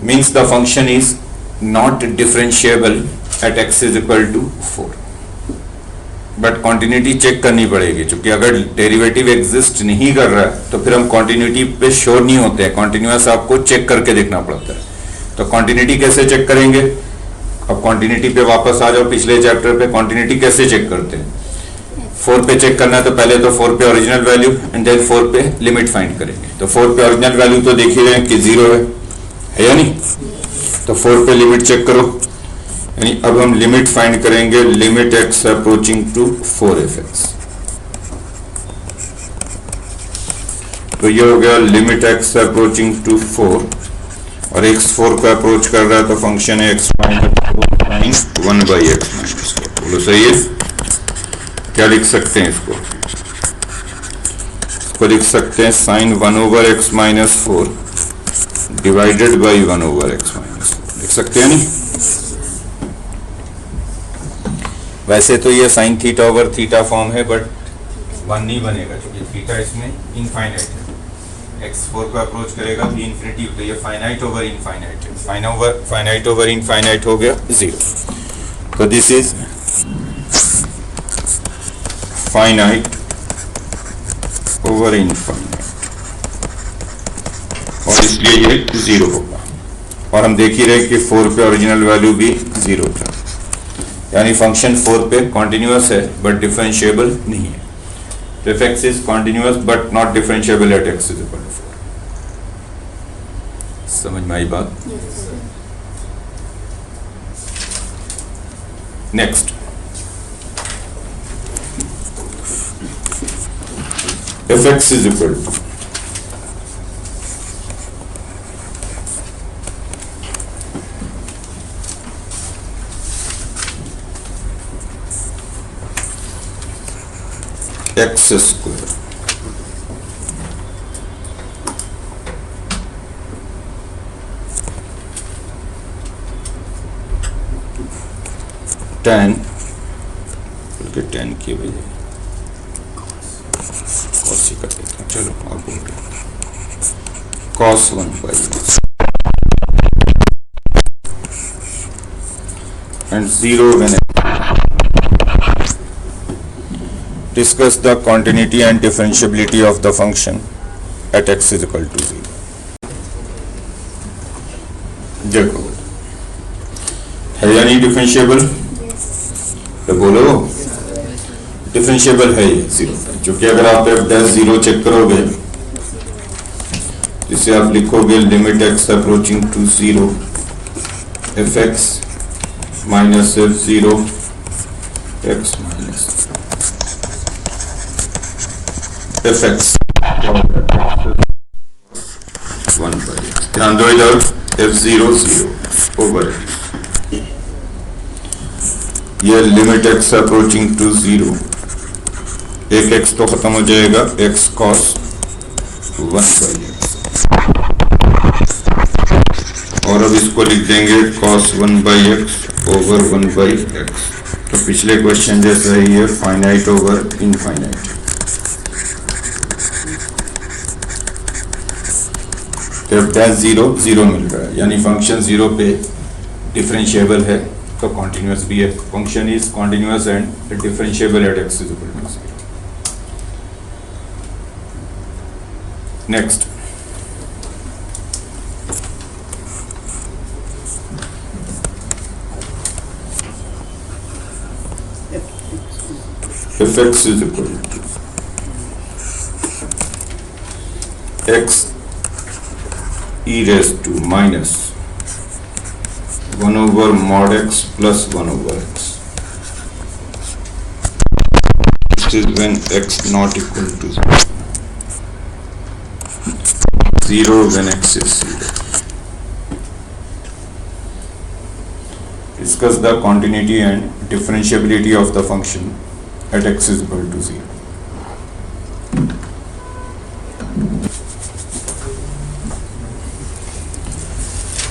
Means the function is not differentiable at x is equal to 4। But continuity check करनी पड़ेगी, क्योंकि अगर डेरिवेटिव एग्जिस्ट नहीं कर रहा है तो फिर हम कॉन्टिन्यूटी पे श्योर नहीं होते हैं, कॉन्टिन्यूअस आपको चेक करके देखना पड़ता है। तो कॉन्टिन्यूटी कैसे चेक करेंगे? अब कॉन्टिन्यूटी पे वापस आ जाओ, पिछले चैप्टर पे कॉन्टिन्यूटी कैसे चेक करते हैं। 4 पे चेक करना है तो पहले तो 4 पे ओरिजिनल वैल्यू एंड देन 4 पे लिमिट फाइंड करेंगे। तो 4 पे ओरिजिनल वैल्यू तो देख ही रहे हैं कि 0 है या नहीं, तो 4 पे लिमिट चेक करो, यानी अब हम लिमिट फाइंड करेंगे, limit x approaching to 4f(x). तो ये हो गया लिमिट x अप्रोचिंग टू 4 और x 4 को अप्रोच कर रहा है तो फंक्शन है x माइनस 1/x-4। बोलो सही है? क्या लिख सकते हैं इसको? लिख सकते हैं sign 1/x-4 divided by 1/x-4 लिख सकते हैं नहीं? वैसे तो ये sine theta over theta form है, बट 1 नहीं बनेगा क्योंकि थीटा इसमें इनफाइनाइट है। x4 को अप्रोच करेगा तो इन्फिनिटी, तो ये फाइनाइट ओवर इनफाइनाइट है, फाइनाइट ओवर इनफाइनाइट हो गया 0। तो this is finite over infinite और इसलिए ये 0 होगा। और हम देख ही रहे कि 4 पे ओरिजिनल वैल्यू भी 0 था, यानी फंक्शन 4 पे कॉन्टिन्यूअस है बट डिफरेंशिएबल नहीं है। तो f(x) is continuous but not differentiable at x is equal to 4। समझ में आई बात? Next, f(x) is equal to x square tan, बल्कि tan की वजह cos ही कर देता हूँ, चलो और बोल रहे cos 1/x and 0 when discuss the continuity and differentiability of the function at x is equal to 0। देखो है या नहीं डिफरेंशिएबल? तो बोलो डिफरेंशिएबल है ये 0, क्योंकि अगर आप f'(0) चेक करोगे जिसे आप लिखोगे limit x approaching to 0 f(x) minus f(0) x minus f(x) 1/x। ध्यान दो इधर, f(0) 0 ओवर ये लिमिट x अप्रोचिंग टू 0, एक x तो खत्म हो जाएगा, x cos 1/x और अब इसको लिख देंगे cos 1/x ओवर 1/x। तो पिछले क्वेश्चन जैसा ही है, फाइनाइट ओवर इनफाइनाइट। f'(0) 0 मिल रहा है, यानी फंक्शन 0 पे डिफरेंशिएबल है तो कॉन्टिन्यूअस भी है। Function is continuous and differentiable at x is equal to 0। Next, f(x) is equal to x e raised to minus 1 over mod x plus 1 over x. This is when x not equal to 0 when x is 0. Discuss the continuity and differentiability of the function at x is equal to 0.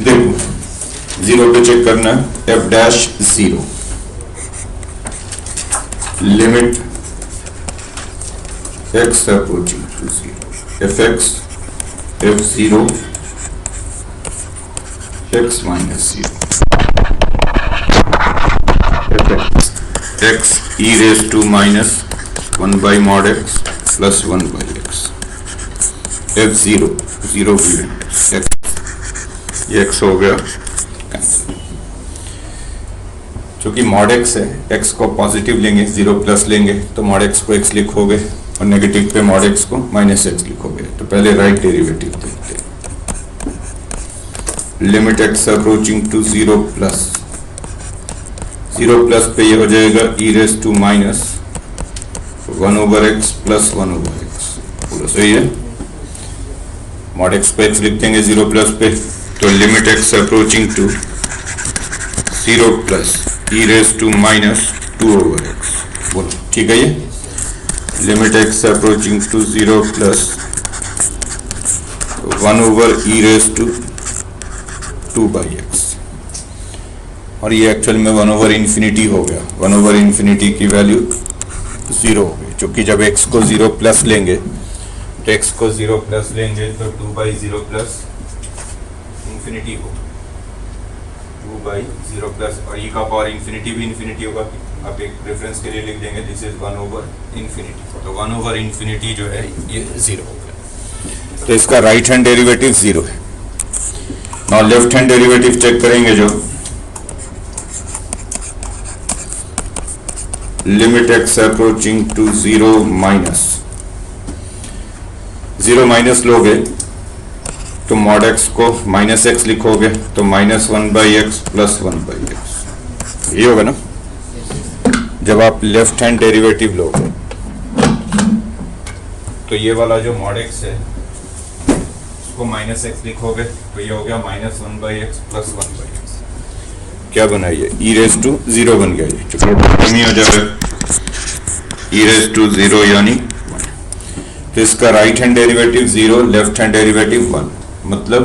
देखो जीरो पे चेक करना है, f dash zero, limit x approaching to zero, f x f zero x minus zero, f x x e raise to minus 1 by mod x plus 1 by x, f zero zero x, ये x हो गया कैंसिल। चूंकि mod x है, x को पॉजिटिव लेंगे, जीरो प्लस लेंगे तो mod x को x लिखोगे और नेगेटिव पे mod x को माइनस x लिखोगे। तो पहले राइट डेरिवेटिव देखते हैं, limit x approaching to zero plus पे ये हो जाएगा e raise to minus 1 over x plus 1 over x, पूरा सही है। mod x पे x लिख देंगे जीरो प्लस पे, तो limit x approaching to zero plus e raise to minus 2 over x, बोलो ठीक है। ये limit x approaching to zero plus 1 over e raise to 2 by x, और ये एक्चुअल में 1 over इंफिनिटी हो गया। 1 over इंफिनिटी की वैल्यू जीरो हो गई, क्योंकि जब x को जीरो प्लस लेंगे तो x को जीरो प्लस लेंगे तो 2 by 0 प्लस इंफिनिटी हो, 2 by 0 प्लस, और e का पावर इंफिनिटी भी इंफिनिटी होगा। आप एक रेफरेंस के लिए लिख देंगे दिस इज 1 over इंफिनिटी, तो 1 over इंफिनिटी जो है ये जीरो हो गया। तो इसका राइट हैंड डेरिवेटिव जीरो है। Now left hand derivative check करेंगे, जो limit x approaching to zero minus लोगे तो मॉड एक्स को माइनस एक्स लिखोगे तो minus 1 by x plus 1 by x, ये होगा ना। जब आप लेफ्ट हैंड डेरिवेटिव लोगे तो ये वाला जो मॉड एक्स है उसको माइनस एक्स लिखोगे तो ये हो गया minus 1 by x plus 1 by x, क्या बना ये e रेज टू जीरो बन गया, ये कम ही हो जाएगा e रेज टू जीरो यानी 1। तो इसका right hand derivative zero, left hand derivative 1, मतलब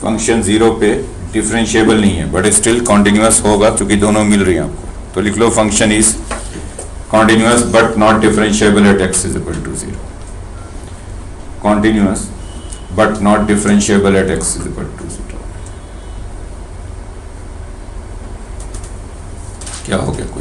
फंक्शन जीरो पे डिफरेंशिएबल नहीं है बट स्टिल कॉन्टिन्यूअस होगा क्योंकि दोनों मिल रही हैं आपको। तो लिख लो function is continuous but not differentiable at x is equal to zero, continuous but not differentiable at x is equal to zero. क्या हो गया, कोई